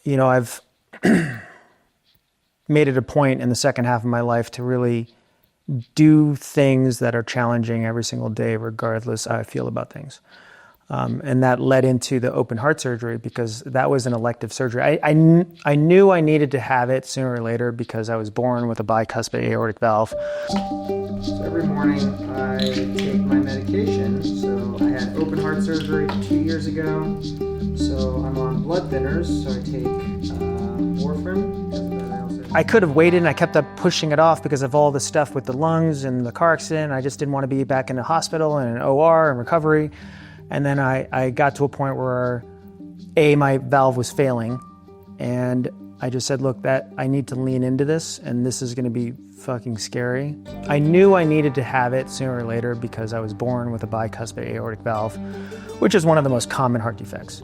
I've made it a point in the second half of my life to really do things that are challenging every single day, regardless how I feel about things. And that led into the open heart surgery because that was an elective surgery. I knew I needed to have it sooner or later because I was born with a bicuspid aortic valve. So every morning I take my medication. So I had open heart surgery 2 years ago. So I'm on blood thinners. So I take warfarin. I could have waited and I kept up pushing it off because of all the stuff with the lungs and the car accident. I just didn't want to be back in the hospital and an OR and recovery. And then I got to a point where my valve was failing and I just said, look, that I need to lean into this and this is going to be fucking scary. I knew I needed to have it sooner or later because I was born with a bicuspid aortic valve, which is one of the most common heart defects.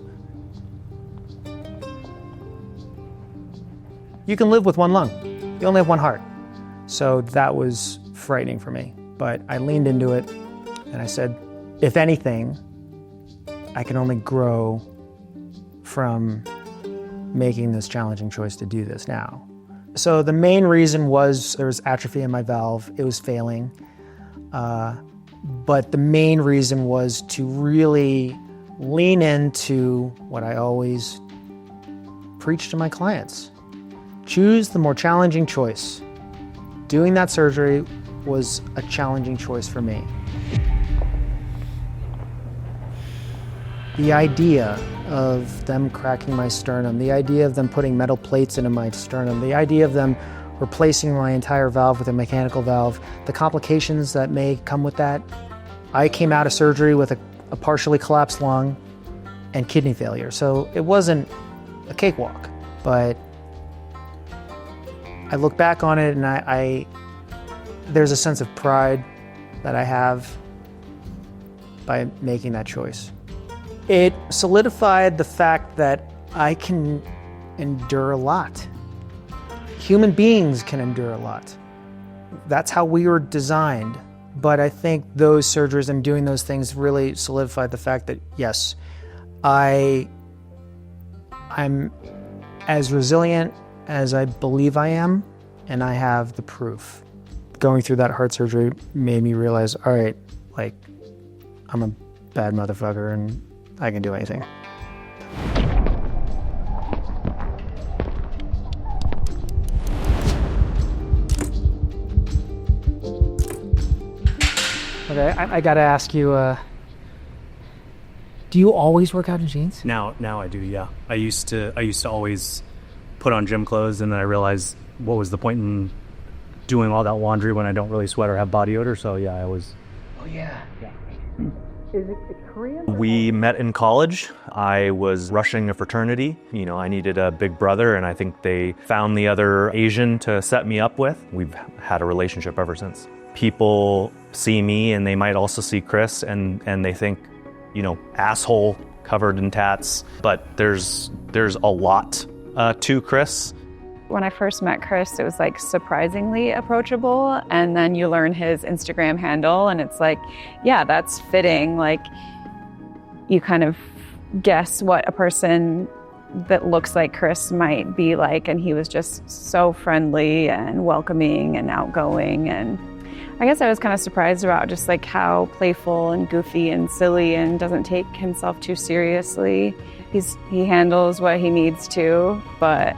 You can live with one lung. You only have one heart. So that was frightening for me. But I leaned into it and I said, if anything, I can only grow from making this challenging choice to do this now. So the main reason was there was atrophy in my valve. It was failing. But the main reason was to really lean into what I always preach to my clients. Choose the more challenging choice. Doing that surgery was a challenging choice for me. The idea of them cracking my sternum, the idea of them putting metal plates into my sternum, the idea of them replacing my entire valve with a mechanical valve, the complications that may come with that. I came out of surgery with a partially collapsed lung and kidney failure, so it wasn't a cakewalk, but I look back on it and there's a sense of pride that I have by making that choice. It solidified the fact that I can endure a lot. Human beings can endure a lot. That's how we were designed. But I think those surgeries and doing those things really solidified the fact that, yes, I'm as resilient as I believe I am, and I have the proof. Going through that heart surgery made me realize, all right, like, I'm a bad motherfucker and I can do anything. Okay, I gotta ask you, do you always work out in jeans? Now I do, yeah. I used to always put on gym clothes, and then I realized what was the point in doing all that laundry when I don't really sweat or have body odor, so yeah, I was... Oh yeah. Is it Korean? We met in college. I was rushing a fraternity. I needed a big brother, and I think they found the other Asian to set me up with. We've had a relationship ever since. People see me, and they might also see Chris, and they think, asshole covered in tats. But there's a lot to Chris. When I first met Chris, it was like surprisingly approachable, and then you learn his Instagram handle and it's like, yeah, that's fitting. Like, you kind of guess what a person that looks like Chris might be like, and he was just so friendly and welcoming and outgoing, and I guess I was kind of surprised about just like how playful and goofy and silly and doesn't take himself too seriously. He handles what he needs to, but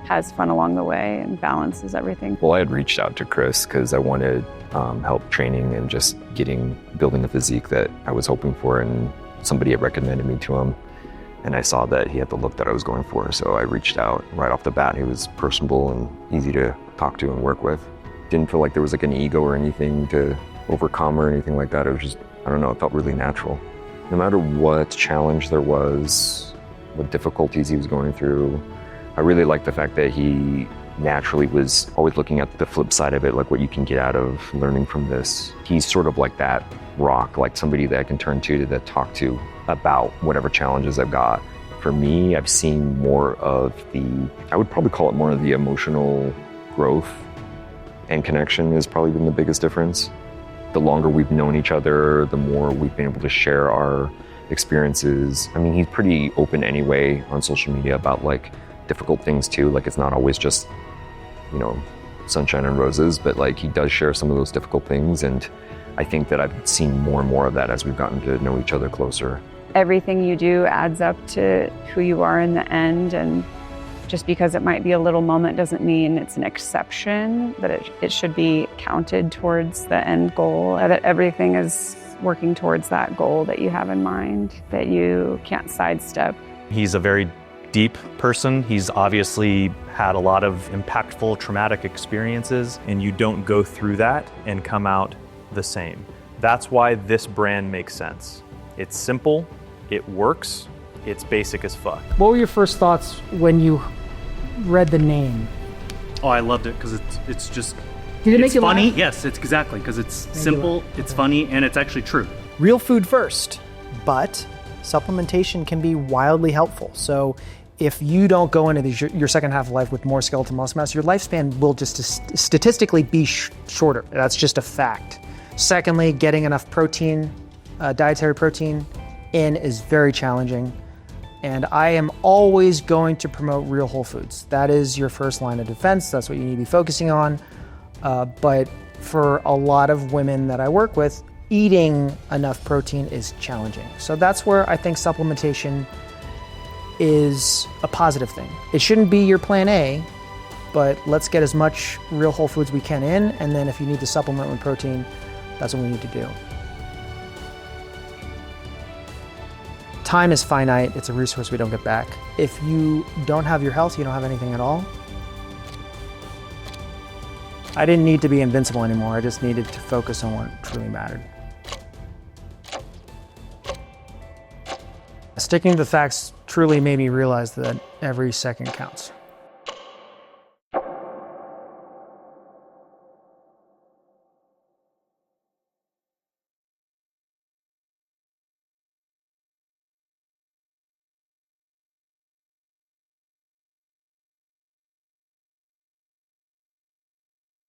has fun along the way and balances everything. Well, I had reached out to Chris because I wanted help training and just building the physique that I was hoping for, and somebody had recommended me to him, and I saw that he had the look that I was going for, so I reached out right off the bat. He was personable and easy to talk to and work with. Didn't feel like there was like an ego or anything to overcome or anything like that. It was just, I don't know, it felt really natural. No matter what challenge there was, what difficulties he was going through, I really liked the fact that he naturally was always looking at the flip side of it, like what you can get out of learning from this. He's sort of like that rock, like somebody that I can turn to that talk to about whatever challenges I've got. For me, I've seen more of I would probably call it more of the emotional growth and connection has probably been the biggest difference. The longer we've known each other, the more we've been able to share our experiences. I mean, he's pretty open anyway on social media about like difficult things too. Like it's not always just, sunshine and roses, but like he does share some of those difficult things. And I think that I've seen more and more of that as we've gotten to know each other closer. Everything you do adds up to who you are in the end, and just because it might be a little moment doesn't mean it's an exception, but it should be counted towards the end goal, that everything is working towards that goal that you have in mind, that you can't sidestep. He's a very deep person. He's obviously had a lot of impactful traumatic experiences, and you don't go through that and come out the same. That's why this brand makes sense. It's simple, it works, it's basic as fuck. What were your first thoughts when you read the name? Oh, I loved it because it's just, Did it make it's you funny. laugh? Yes, it's exactly, because it's simple, it's funny, and it's actually true. Real food first, but supplementation can be wildly helpful. So if you don't go into your second half of life with more skeletal muscle mass, your lifespan will just statistically be shorter. That's just a fact. Secondly, getting enough protein, dietary protein in is very challenging. And I am always going to promote real whole foods. That is your first line of defense. That's what you need to be focusing on. But for a lot of women that I work with, eating enough protein is challenging. So that's where I think supplementation is a positive thing. It shouldn't be your plan A, but let's get as much real whole foods we can in, and then if you need to supplement with protein, that's what we need to do. Time is finite. It's a resource we don't get back. If you don't have your health, you don't have anything at all. I didn't need to be invincible anymore. I just needed to focus on what truly mattered. Sticking to the facts truly made me realize that every second counts.